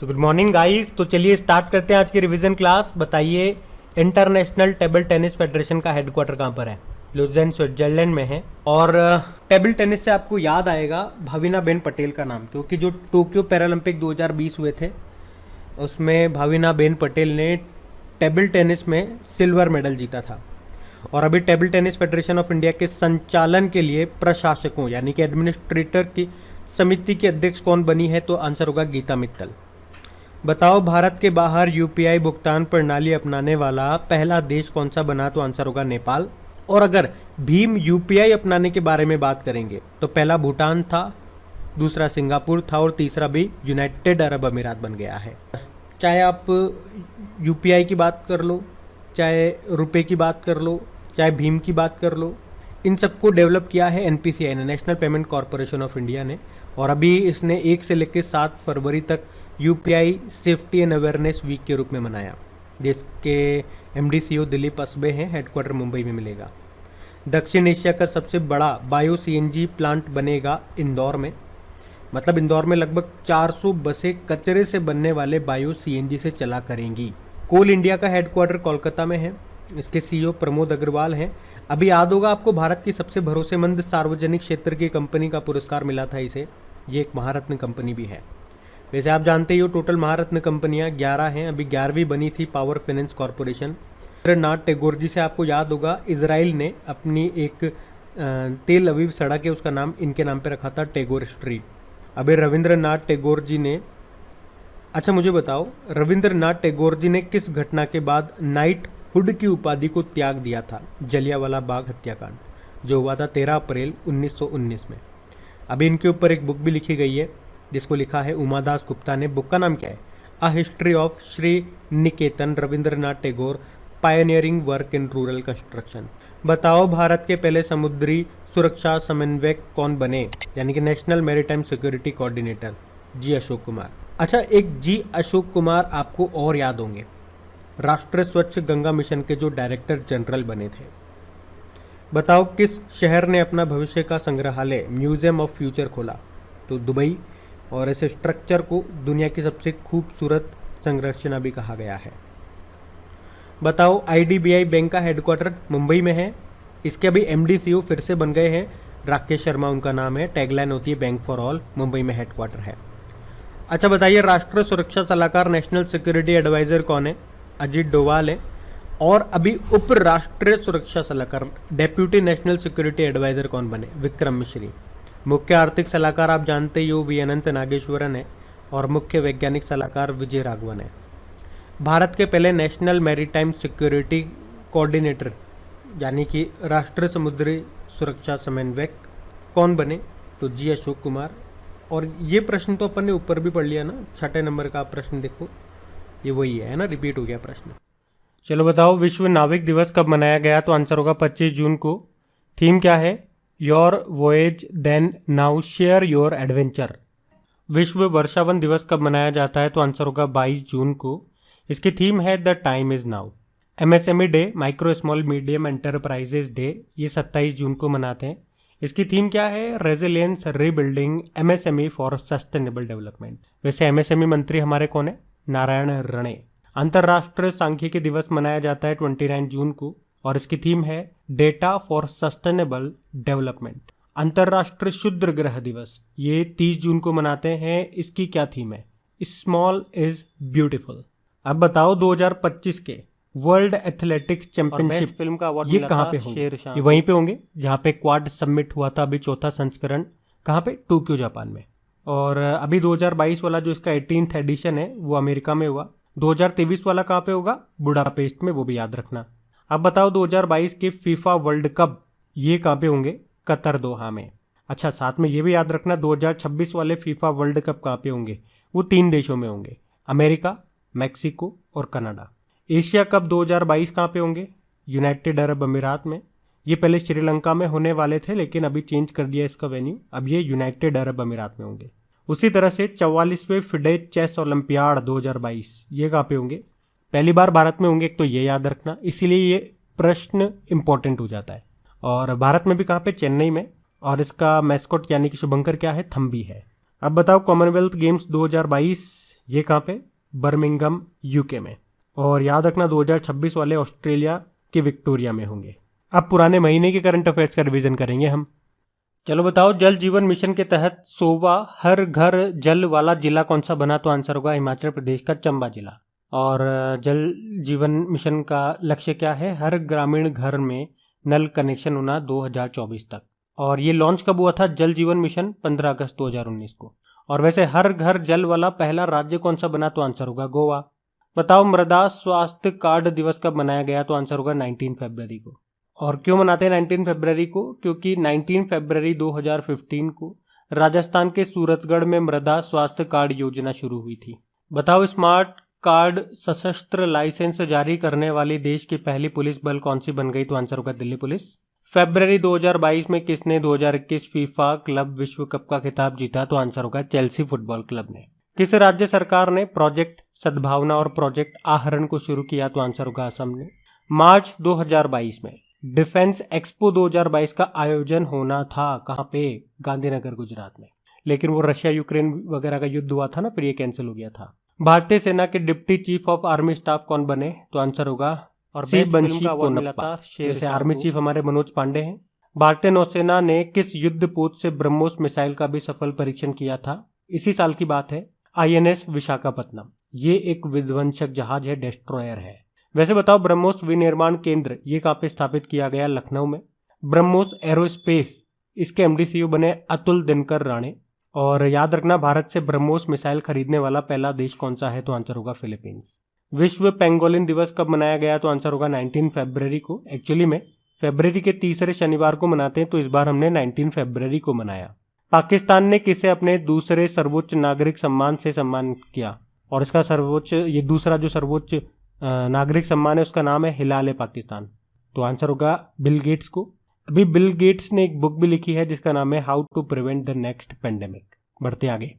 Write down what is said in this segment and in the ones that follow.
Good morning guys. तो चलिए start करते हैं आज की रिवीजन क्लास। बताइए इंटरनेशनल टेबल टेनिस फेडरेशन का हेडक्वार्टर कहाँ पर है? लुज़ेन स्विट्जरलैंड में है। और टेबल टेनिस से आपको याद आएगा भाविना बेन पटेल का नाम, क्योंकि जो टोक्यो पैरालंपिक 2020 हुए थे उसमें भाविना बेन पटेल ने टेबल टेनिस में सिल्वर मेडल जीता था। और अभी table tennis federation of India के संचालन के लिए प्रशासकों यानी कि एडमिनिस्ट्रेटर की समिति की अध्यक्ष कौन बनी है? तो आंसर होगा गीता मित्तल। बताओ भारत के बाहर यूपीआई भुगतान प्रणाली अपनाने वाला पहला देश कौन सा बना? तो आंसर होगा नेपाल। और अगर भीम यूपीआई अपनाने के बारे में बात करेंगे तो पहला भूटान था, दूसरा सिंगापुर था और तीसरा भी यूनाइटेड अरब अमीरात बन गया है। चाहे आप यूपीआई की बात कर लो, चाहे रुपए की बात कर लो, चाहे भीम की बात कर लो, इन सबको डेवलप किया है एनपीसीआई ने, national payment corporation of India ने। और अभी इसने 1 से लेकर 7 फरवरी तक UPI safety and awareness week के रूप में मनाया। देश के एमडी सीईओ दिलीप असबे हैं, हेडक्वार्टर मुंबई में मिलेगा। दक्षिण एशिया का सबसे बड़ा बायो सीएनजी प्लांट बनेगा इंदौर में। मतलब इंदौर में लगभग 400 बसें कचरे से बनने वाले बायो सीएनजी से चला करेंगी। कोल इंडिया का हेडक्वार्टर कोलकाता में है। इसके सीईओ प्रमोद अग्रवाल हैं। अभी याद होगा आपको, भारत की सबसे भरोसेमंद सार्वजनिक क्षेत्र की कंपनी का पुरस्कार मिला था इसे। ये एक महारत्न कंपनी भी है। वैसे आप जानते ही हो टोटल महारत्न कंपनियां 11 हैं, अभी 11वीं बनी थी power finance corporation. Rabindranath Tagore ji से आपको याद होगा, इजराइल ने अपनी एक तेल अवीव सड़क है उसका नाम इनके नाम पे रखा था, टैगोर स्ट्रीट। अभी रविंद्रनाथ टैगोर जी ने, अच्छा मुझे बताओ, रविंद्रनाथ टैगोर जी ने किस घटना के बाद नाइट हुड की उपाधि को त्याग दिया था? जलियांवाला बाग हत्याकांड जो हुआ था 13 अप्रैल 1919 में। अभी इनके ऊपर एक बुक भी लिखी गई है जिसको लिखा है उमादास गुप्ता ने। बुक का नाम क्या है? A history of Shri Niketan Rabindranath Tagore pioneering work in rural construction. बताओ भारत के पहले समुद्री सुरक्षा समन्वयक कौन बने? यानी कि नेशनल मैरीटाइम सिक्योरिटी कोऑर्डिनेटर जी अशोक कुमार। अच्छा, एक जी अशोक कुमार आपको और याद होंगे, राष्ट्रीय स्वच्छ गंगा मिशन के जो डायरेक्टर जनरल बने थे। बताओ किस शहर ने अपना भविष्य का संग्रहालय म्यूजियम ऑफ फ्यूचर खोला? तो दुबई। और इस स्ट्रक्चर को दुनिया की सबसे खूबसूरत संरचना भी कहा गया है। बताओ आईडीबीआई बैंक का हेडक्वार्टर मुंबई में है। इसके अभी एमडी सीईओ फिर से बन गए हैं, राकेश शर्मा उनका नाम है। टैगलाइन होती है बैंक फॉर ऑल, मुंबई में हेडक्वार्टर है। अच्छा बताइए राष्ट्रीय सुरक्षा सलाहकार नेशनल सिक्योरिटी एडवाइजर कौन है? अजीत डोवाल है। और अभी उप राष्ट्रीय सुरक्षा सलाहकार डेप्यूटी नेशनल सिक्योरिटी एडवाइजर कौन बने? विक्रम मिश्री। मुख्य आर्थिक सलाहकार आप जानते ही हो वी अनंत नागेश्वरन है। और मुख्य वैज्ञानिक सलाहकार विजय राघवन है। भारत के पहले नेशनल मैरीटाइम सिक्योरिटी कोऑर्डिनेटर यानी कि राष्ट्रीय समुद्री सुरक्षा समन्वयक कौन बने? तो जी अशोक कुमार। और ये प्रश्न तो अपन ने ऊपर भी पढ़ लिया ना, 6 नंबर का प्रश्न देखो, ये वही है ना, रिपीट हो गया प्रश्न। चलो बताओ विश्व नाविक दिवस कब मनाया गया? तो आंसर होगा 25 जून को। थीम क्या है? Your voyage then now share your adventure. विश्व वर्षावन दिवस कब मनाया जाता है? तो आंसर होगा 22 जून को। इसकी थीम है the time is now. MSME day, micro small medium enterprises day, ये 27 जून को मनाते हैं। इसकी थीम क्या है? Resilience rebuilding MSME for sustainable development. वैसे एमएसएमई मंत्री हमारे कौन है? नारायण रणेय। अंतर्राष्ट्रीय सांख्यिकी दिवस मनाया जाता है 29 जून को और इसकी थीम है डेटा फॉर सस्टेनेबल डेवलपमेंट। अंतर्राष्ट्रीय क्षुद्र ग्रह दिवस ये 30 जून को मनाते हैं। इसकी क्या थीम है? Small is beautiful. अब बताओ 2025 के वर्ल्ड एथलेटिक्स चैंपियनशिप फिल्म का अवार्ड ये कहाँ पे होंगे? ये वहीं पे होंगे जहाँ पे क्वाड सबमिट हुआ था अभी 4था संस्करण। कहाँ पे? टोक्यो जापान में। और अभी 2022 वाला जो इसका 18th एडिशन है वो अमेरिका में हुआ। 2023 वाला कहाँ पे होगा? बुडापेस्ट में, वो भी याद रखना। अब बताओ 2022 के फीफा वर्ल्ड कप ये कहाँ पे होंगे? कतर दोहा में। अच्छा साथ में ये भी याद रखना 2026 वाले फीफा वर्ल्ड कप कहाँ पे होंगे? वो 3 देशों में होंगे, अमेरिका, मैक्सिको और कनाडा। एशिया कप 2022 कहाँ पे होंगे? यूनाइटेड अरब अमीरात में। ये पहले श्रीलंका में होने वाले थे लेकिन अभी चेंज कर दिया इसका वेन्यू, अब ये यूनाइटेड अरब अमीरात में होंगे। उसी तरह से 44वें फिडे चेस ओलंपियाड 2022 ये कहाँ पे होंगे? पहली बार भारत में होंगे, एक तो ये याद रखना, इसीलिए ये प्रश्न इंपॉर्टेंट हो जाता है। और भारत में भी कहाँ पे? चेन्नई में। और इसका मैस्कॉट यानी कि शुभंकर क्या है? थम्बी है। अब बताओ कॉमनवेल्थ गेम्स 2022 ये कहाँ पे? बर्मिंघम यूके में। और याद रखना 2026 वाले ऑस्ट्रेलिया के विक्टोरिया में होंगे। अब पुराने महीने के करंट अफेयर्स का रिवीजन करेंगे हम। चलो बताओ, जल जीवन मिशन के तहत 100वां हर घर जल वाला जिला कौन सा बना? तो आंसर होगा हिमाचल प्रदेश का चंबा जिला। और जल जीवन मिशन का लक्ष्य क्या है? हर ग्रामीण घर में नल कनेक्शन होना 2024 तक। और ये लॉन्च कब हुआ था? जल जीवन मिशन 15 अगस्त 2019 को। और वैसे हर घर जल वाला पहला राज्य कौन सा बना? तो आंसर होगा गोवा। बताओ, मृदा स्वास्थ्य कार्ड दिवस कब मनाया गया? तो आंसर होगा 19 फरवरी को। और क्यों मनाते हैं 19 फरवरी को? क्योंकि 19 फरवरी 2015 को राजस्थान के सूरतगढ़ में मृदा स्वास्थ्य कार्ड योजना शुरू हुई थी। बताओ, स्मार्ट कार्ड सशस्त्र लाइसेंस जारी करने वाली देश की पहली पुलिस बल कौन सी बन गई? तो आंसर होगा दिल्ली पुलिस। फरवरी 2022 में किसने 2021 फीफा क्लब विश्व कप का खिताब जीता? तो आंसर होगा चेल्सी फुटबॉल क्लब ने। किस राज्य सरकार ने प्रोजेक्ट सद्भावना और प्रोजेक्ट आहरण को शुरू किया? तो आंसर होगा असम ने। मार्च 2022 में डिफेंस एक्सपो 2022 का आयोजन होना था। कहाँ पे? गांधीनगर गुजरात में। लेकिन वो रशिया यूक्रेन वगैरह का युद्ध हुआ था ना, फिर ये कैंसिल हो गया था। भारतीय सेना के deputy chief of army staff कौन बने? तो आंसर होगा और बंशी पोनप्पा। जैसे आर्मी चीफ हमारे मनोज पांडे हैं। भारतीय नौसेना ने किस युद्ध पोत से ब्रह्मोस मिसाइल का भी सफल परीक्षण किया था? इसी साल की बात है। INS विशाखापत्तनम। ये एक विध्वंसक जहाज है, डेस्ट्रॉयर है। वैसे बताओ, ब्रह्मोस विनिर्माण केंद्र ये कहाँ पे स्थापित किया गया? लखनऊ में। ब्रह्मोस एरोस्पेस, इसके MD CEO बने अतुल दिनकर राणे। और याद रखना, भारत से ब्रह्मोस मिसाइल खरीदने वाला पहला देश कौन सा है? तो आंसर होगा फिलीपींस। विश्व पेंगोलिन दिवस कब मनाया गया? तो आंसर होगा 19 फरवरी को। एक्चुअली में फरवरी के तीसरे शनिवार को मनाते हैं, तो इस बार हमने 19 फरवरी को मनाया। पाकिस्तान ने किसे अपने दूसरे सर्वोच्च नागरिक सम्मान से सम्मानित किया? और इसका सर्वोच्च, ये दूसरा जो सर्वोच्च नागरिक सम्मान है उसका नाम है हिलाल पाकिस्तान। तो आंसर होगा बिल गेट्स को। अभी बिल गेट्स ने एक बुक भी लिखी है जिसका नाम है how to prevent the next pandemic. बढ़ते आगे।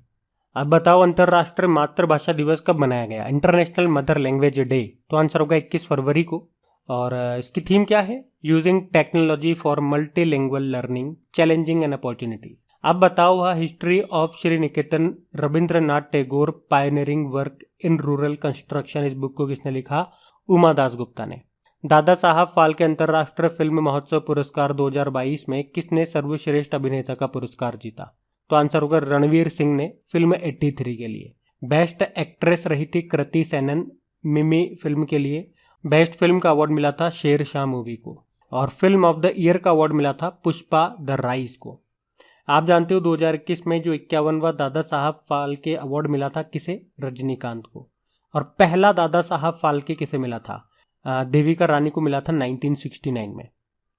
अब बताओ, अंतर्राष्ट्रीय मातृभाषा दिवस कब मनाया गया? International mother language day. तो आंसर होगा 21 फरवरी को। और इसकी थीम क्या है? Using technology for multilingual learning, challenging and opportunities. अब बताओ, history of Shri Niketan Rabindranath Tagore pioneering work in rural construction, इस बुक को किसने लिखा? उमा दास गुप्ता ने। दादा साहब फाल्के अंतर्राष्ट्रीय फिल्म महोत्सव पुरस्कार 2022 में किसने सर्वश्रेष्ठ अभिनेता का पुरस्कार जीता? तो आंसर होगा रणवीर सिंह ने, फिल्म 83 के लिए। बेस्ट एक्ट्रेस रही थी कृति सेनन, मिमी फिल्म के लिए। बेस्ट फिल्म का अवार्ड मिला था शेरशाह मूवी को। और फिल्म ऑफ द ईयर का अवार्ड मिला था पुष्पा द राइज को। आप जानते हो 2021 में जो 51वां दादा साहब फाल्के अवार्ड मिला था किसे? रजनीकांत को। और पहला दादा साहब फाल्के किसे मिला था? देविका रानी को मिला था 1969 में।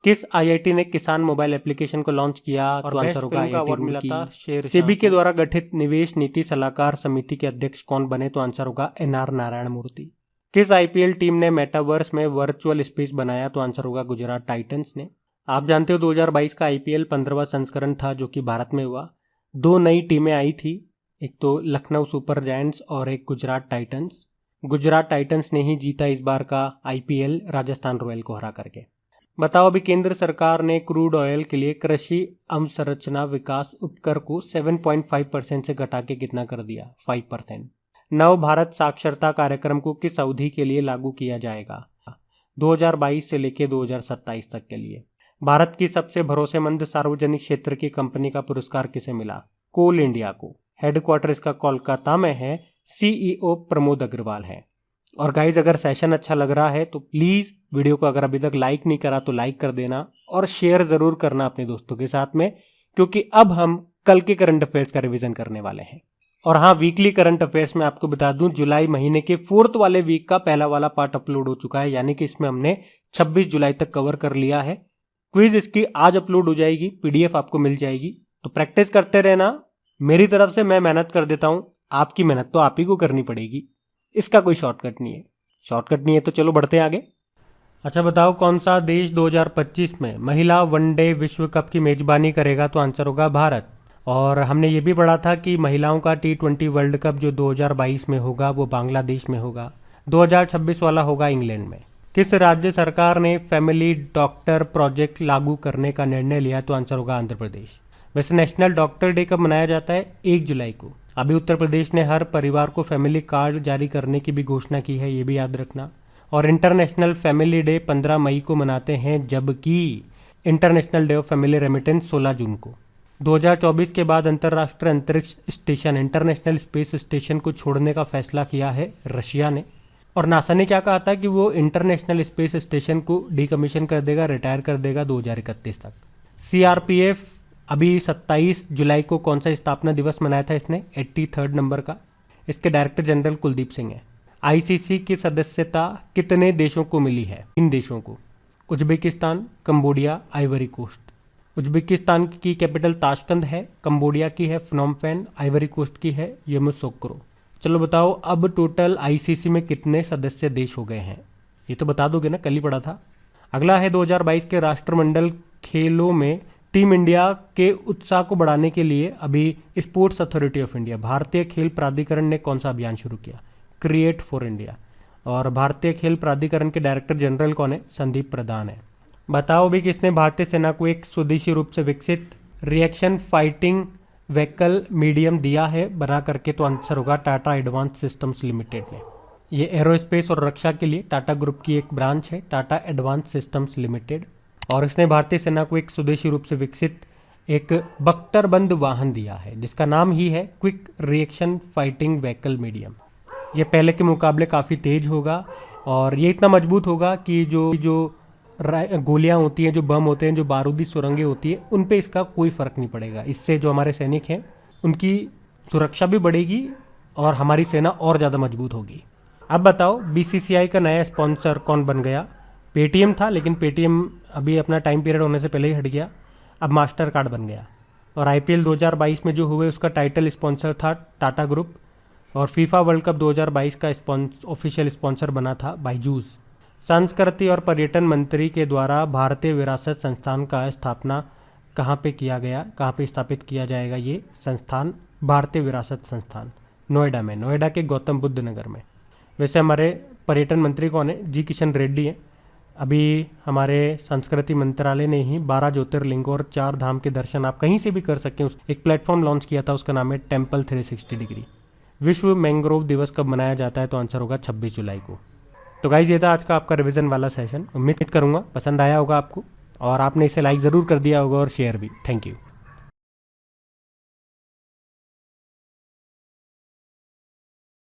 किस IIT ने किसान मोबाइल एप्लीकेशन को लॉन्च किया? और आंसर होगा IIT मिला था सेबी के द्वारा गठित निवेश नीति सलाहकार समिति के अध्यक्ष कौन बने? तो आंसर होगा NR नारायण मूर्ति। किस IPL टीम ने मेटावर्स में वर्चुअल स्पेस बनाया? तो आंसर होगा गुजरात टाइटंस ने। आप जानते हो 2022 का IPL 15वां संस्करण था जो कि भारत में हुआ। 2 नई टीमें आई थी, एक तो लखनऊ सुपर जायंट्स और एक गुजरात टाइटंस। गुजरात टाइटंस ने ही जीता इस बार का IPL राजस्थान रॉयल को हरा करके। बताओ, अभी केंद्र सरकार ने क्रूड ऑयल के लिए कृषि अवसंरचना विकास उपकर को 7.5% से घटा के कितना कर दिया? 5%। नव भारत साक्षरता कार्यक्रम को किस अवधि के लिए लागू किया जाएगा? 2022 से लेकर 2027 तक के लिए। भारत की सबसे भरोसेमंद सार्वजनिक क्षेत्र की कंपनी का पुरस्कार किसे मिला? कोल इंडिया को। हेडक्वार्टर इसका कोलकाता में है। CEO प्रमोद अग्रवाल है। और गाइज, अगर सेशन अच्छा लग रहा है तो प्लीज वीडियो को अगर अभी तक लाइक नहीं करा तो लाइक कर देना और शेयर जरूर करना अपने दोस्तों के साथ में, क्योंकि अब हम कल के करंट अफेयर्स का रिवीजन करने वाले हैं। और हाँ, वीकली करंट अफेयर्स में आपको बता दूं, जुलाई महीने के 4th वाले वीक का पहला वाला पार्ट अपलोड हो चुका है, यानी कि इसमें हमने 26 जुलाई तक कवर कर लिया है। क्विज इसकी आज अपलोड हो जाएगी, PDF आपको मिल जाएगी, तो प्रैक्टिस करते रहना। मेरी तरफ से मैं मेहनत कर देता हूं, आपकी मेहनत तो आप ही को करनी पड़ेगी। इसका कोई शॉर्टकट नहीं है। शॉर्टकट नहीं है तो चलो बढ़ते हैं आगे। अच्छा बताओ, कौन सा देश 2025 में महिला वनडे विश्व कप की मेजबानी करेगा? तो आंसर होगा भारत। और हमने ये भी पढ़ा था कि महिलाओं का T20 वर्ल्ड कप जो 2022 में होगा वो बांग्लादेश में होगा, 2026 वाला होगा इंग्लैंड में। किस राज्य सरकार ने फैमिली डॉक्टर प्रोजेक्ट लागू करने का निर्णय लिया? तो आंसर होगा आंध्र प्रदेश। वैसे नेशनल डॉक्टर डे कब मनाया जाता है? 1 जुलाई को। अभी उत्तर प्रदेश ने हर परिवार को फैमिली कार्ड जारी करने की भी घोषणा की है, ये भी याद रखना। और इंटरनेशनल फैमिली डे 15 मई को मनाते हैं, जबकि international day of family remittance 16 जून को। 2024 के बाद अंतर्राष्ट्रीय अंतरिक्ष स्टेशन इंटरनेशनल स्पेस स्टेशन को छोड़ने का फैसला किया है रशिया ने। और नासा ने क्या कहा था कि वो इंटरनेशनल स्पेस स्टेशन को डीकमीशन कर देगा, रिटायर कर देगा 2031 तक। सीआरपीएफ अभी 27 जुलाई को कौन सा स्थापना दिवस मनाया था इसने, 83rd नंबर का। इसके डायरेक्टर जनरल कुलदीप सिंह है। आईसीसी की सदस्यता कितने देशों को मिली है, 3 देशों को, Uzbekistan, Cambodia, Ivory Coast. Uzbekistan की कैपिटल ताशकंद है, कंबोडिया की है फ्नोम पेन, आइवरी कोस्ट की है यामोसुक्रो। चलो बताओ अब टोटल आईसीसी में कितने सदस्य देश हो गए हैं, ये तो बता दोगे ना, कल ही पढ़ा था। अगला है 2022 के राष्ट्रमंडल खेलों में टीम इंडिया के उत्साह को बढ़ाने के लिए अभी स्पोर्ट्स अथॉरिटी ऑफ इंडिया, भारतीय खेल प्राधिकरण ने कौन सा अभियान शुरू किया, क्रिएट फॉर इंडिया। और भारतीय खेल प्राधिकरण के डायरेक्टर जनरल कौन है, संदीप प्रधान है। बताओ भी किसने भारतीय सेना को एक स्वदेशी रूप से विकसित रिएक्शन फाइटिंग व्हीकल मीडियम दिया है बना करके, तो आंसर होगा टाटा एडवांस सिस्टम्स लिमिटेड ने। ये एरोस्पेस और रक्षा के लिए टाटा ग्रुप की एक ब्रांच है, टाटा एडवांस सिस्टम्स लिमिटेड। और इसने भारतीय सेना को एक स्वदेशी रूप से विकसित एक बख्तरबंद वाहन दिया है जिसका नाम ही है quick reaction fighting vehicle medium. ये पहले के मुकाबले काफ़ी तेज होगा और ये इतना मजबूत होगा कि जो गोलियां होती हैं, जो बम होते हैं, जो बारूदी सुरंगें होती हैं, उन पे इसका कोई फ़र्क नहीं पड़ेगा। इससे जो हमारे सैनिक हैं उनकी सुरक्षा भी बढ़ेगी और हमारी सेना और ज़्यादा मजबूत होगी। अब बताओ बीसीसीआई का नया स्पॉन्सर कौन बन गया। पेटीएम था, लेकिन पेटीएम अभी अपना टाइम पीरियड होने से पहले ही हट गया, अब मास्टर कार्ड बन गया। और आईपीएल 2022 में जो हुए उसका टाइटल स्पॉन्सर था टाटा ग्रुप। और फीफा वर्ल्ड कप 2022 का ऑफिशियल स्पॉन्सर बना था बायजूस। संस्कृति और पर्यटन मंत्री के द्वारा भारतीय विरासत संस्थान का स्थापना कहाँ पे किया गया, कहाँ पे स्थापित किया जाएगा ये संस्थान, भारतीय विरासत संस्थान नोएडा में, नोएडा के गौतम बुद्ध नगर में। वैसे हमारे पर्यटन मंत्री कौन है, जी किशन रेड्डी हैं। अभी हमारे संस्कृति मंत्रालय ने ही 12 ज्योतिर्लिंग और 4 धाम के दर्शन आप कहीं से भी कर सकते हैं, एक प्लेटफॉर्म लॉन्च किया था, उसका नाम है टेम्पल 360 डिग्री। विश्व मैंग्रोव दिवस कब मनाया जाता है, तो आंसर होगा 26 जुलाई को। तो गाइस ये था आज का आपका रिवीजन वाला सेशन। उम्मीद करूंगा पसंद आया होगा आपको और आपने इसे लाइक ज़रूर कर दिया होगा और शेयर भी। Thank you.